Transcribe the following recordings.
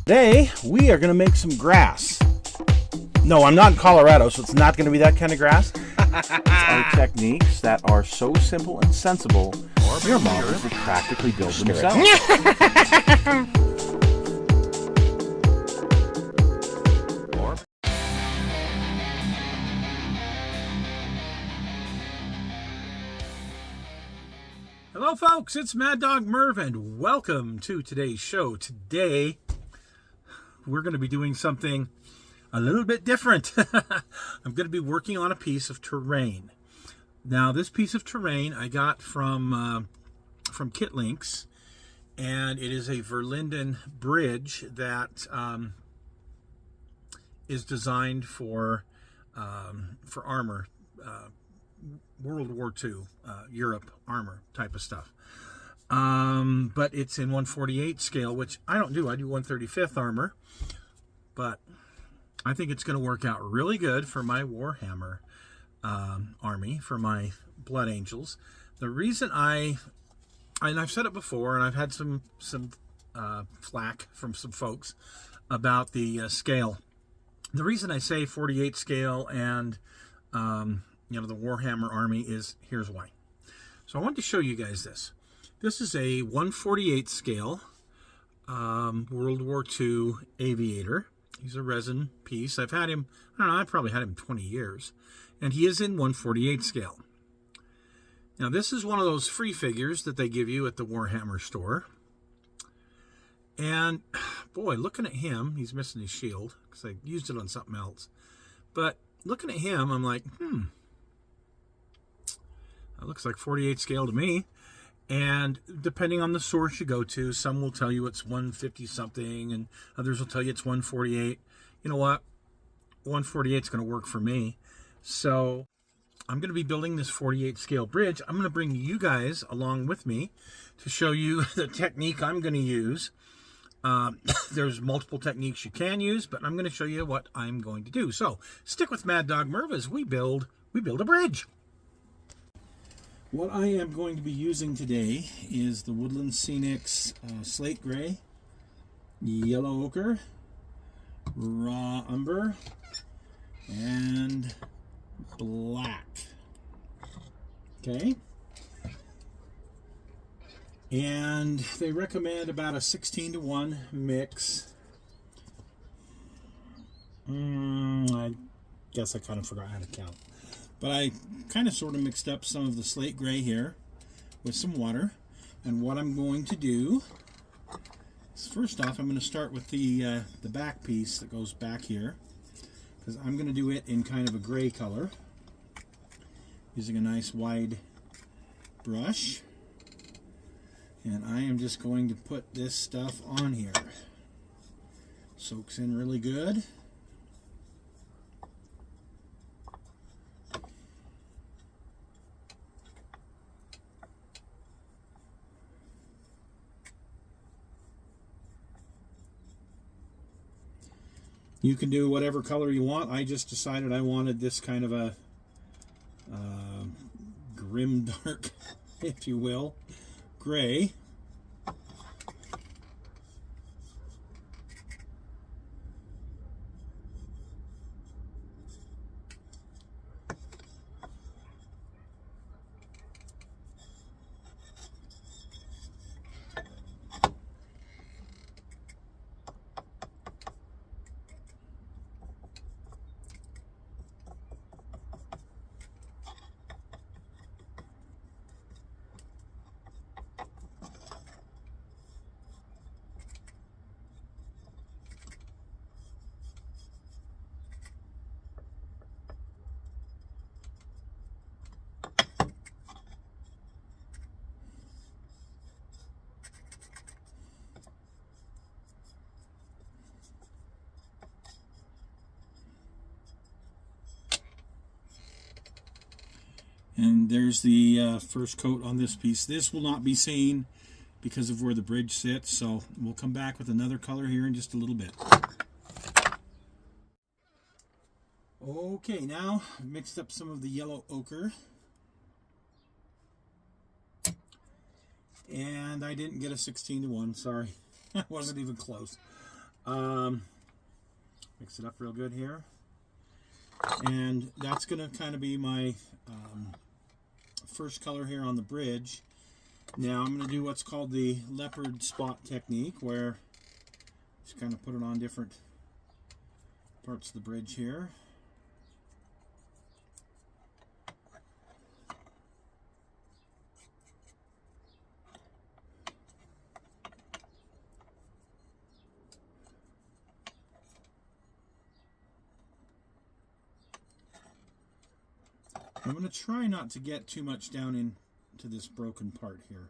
Today, we are going to make some grass. No, I'm not in Colorado, so it's not going to be that kind of grass. It's our techniques that are so simple and sensible, your models will practically build themselves. Hello folks, it's Mad Dog Merv and welcome to today's show. Today we're going to be doing something a little bit different. I'm going to be working on a piece of terrain. Now this piece of terrain I got from Kit Links, and it is a Verlinden bridge that is designed for armor. World War II, Europe armor type of stuff. But it's in 1/48 scale, which I don't do. I do 1/35 armor. But I think it's going to work out really good for my Warhammer army, for my Blood Angels. The reason and I've said it before, and I've had some flack from some folks about the scale. The reason I say 48 scale and the Warhammer army is, here's why. So I want to show you guys this. This is a 1/48 scale World War II aviator. He's a resin piece. I've had him, I've probably had him 20 years. And he is in 1/48 scale. Now this is one of those free figures that they give you at the Warhammer store. And boy, looking at him, he's missing his shield because I used it on something else. But looking at him, I'm like, that looks like 48 scale to me. And depending on the source you go to, some will tell you it's 150 something, and others will tell you it's 148. You know what? 148 is going to work for me. So I'm going to be building this 48 scale bridge. I'm going to bring you guys along with me to show you the technique I'm going to use. There's multiple techniques you can use, but I'm going to show you what I'm going to do. So stick with Mad Dog Merv as we build a bridge. What I am going to be using today is the Woodland Scenics Slate Gray, Yellow Ochre, Raw Umber, and Black. Okay. And they recommend about a 16-to-1 mix. I guess I kind of forgot how to count. But I kind of sort of mixed up some of the slate gray here with some water. And what I'm going to do is, first off, I'm going to start with the back piece that goes back here, because I'm going to do it in kind of a gray color, using a nice wide brush. And I am just going to put this stuff on here. Soaks in really good. You can do whatever color you want. I just decided I wanted this kind of a grim dark, if you will, gray. And there's the first coat on this piece. This will not be seen because of where the bridge sits, so we'll come back with another color here in just a little bit. Okay, now I've mixed up some of the yellow ochre. And I didn't get a 16-to-1, sorry. I wasn't even close. Mix it up real good here. And that's going to kind of be my first color here on the bridge. Now I'm going to do what's called the leopard spot technique, where just kind of put it on different parts of the bridge here. I'm going to try not to get too much down into this broken part here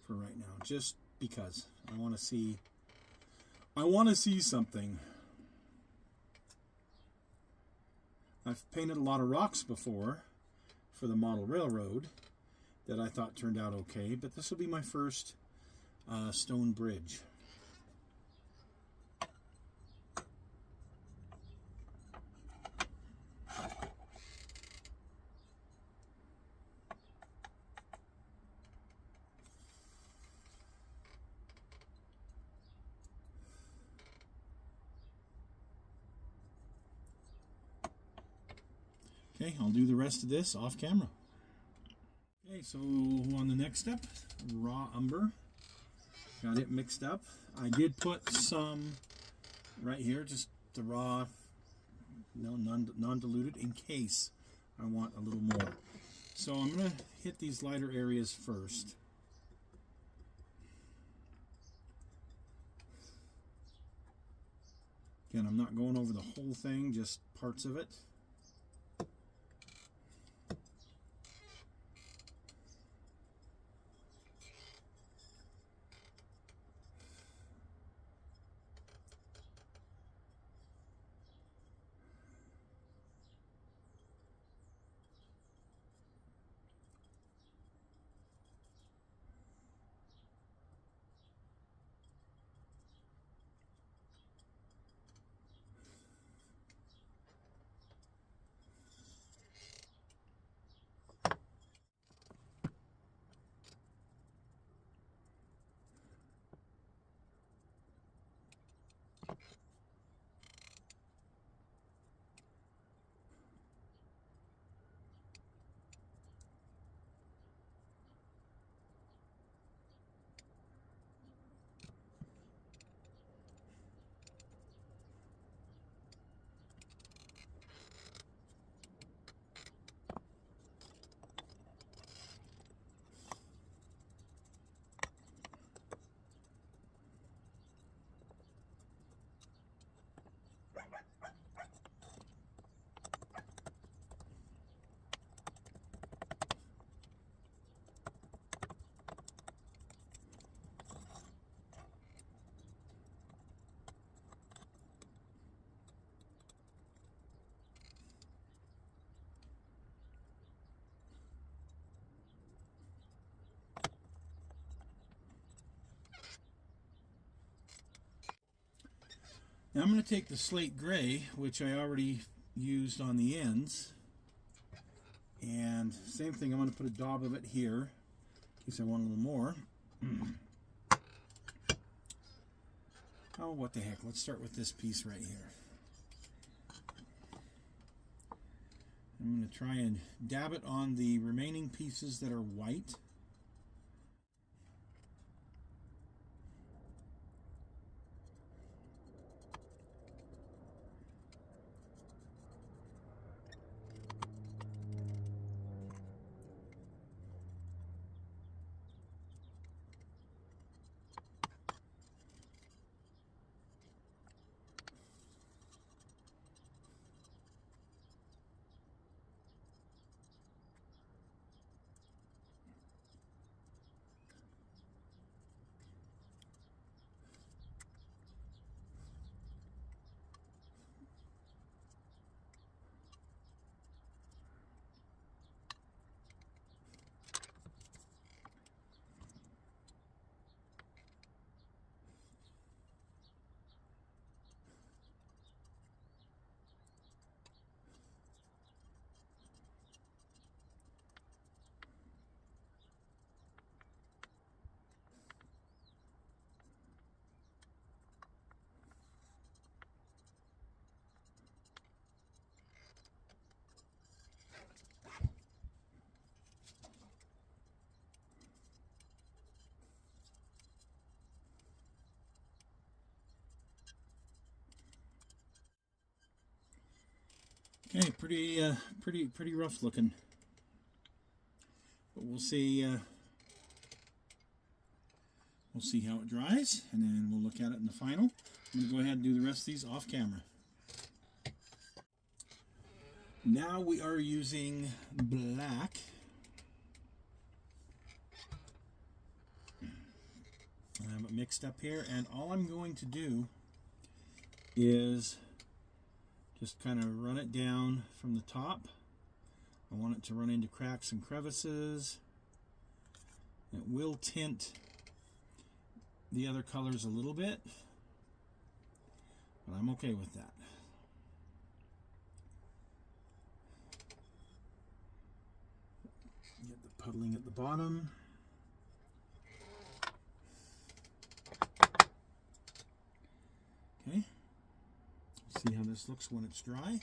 for right now, just because I want to see something. I've painted a lot of rocks before for the model railroad that I thought turned out okay, but this will be my first stone bridge. Okay, I'll do the rest of this off camera. Okay, so on the next step, raw umber. Got it mixed up. I did put some right here, just the raw, non-diluted, in case I want a little more. So I'm going to hit these lighter areas first. Again, I'm not going over the whole thing, just parts of it. Now I'm going to take the slate gray, which I already used on the ends, and same thing, I'm going to put a daub of it here in case I want a little more. Oh, what the heck, let's start with this piece right here. I'm going to try and dab it on the remaining pieces that are white. Okay, pretty rough looking. But we'll see how it dries, and then we'll look at it in the final. I'm going to go ahead and do the rest of these off camera. Now we are using black. I have it mixed up here, and all I'm going to do is just kind of run it down from the top. I want it to run into cracks and crevices. It will tint the other colors a little bit, but I'm okay with that. Get the puddling at the bottom. Okay. See how this looks when it's dry.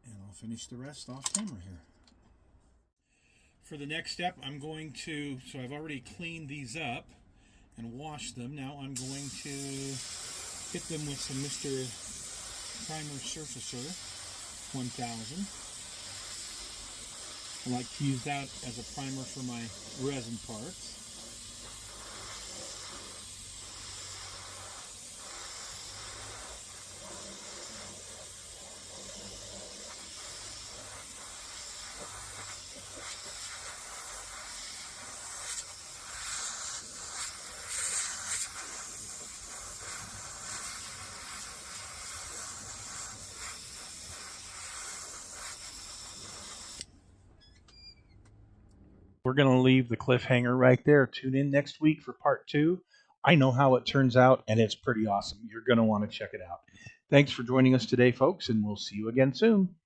And I'll finish the rest off camera here. For the next step, I'm going to, so I've already cleaned these up and washed them. Now I'm going to hit them with some Mr. Primer Surfacer 1000. I like to use that as a primer for my resin parts. We're going to leave the cliffhanger right there. Tune in next week for part 2. I know how it turns out, and it's pretty awesome. You're going to want to check it out. Thanks for joining us today, folks, and we'll see you again soon.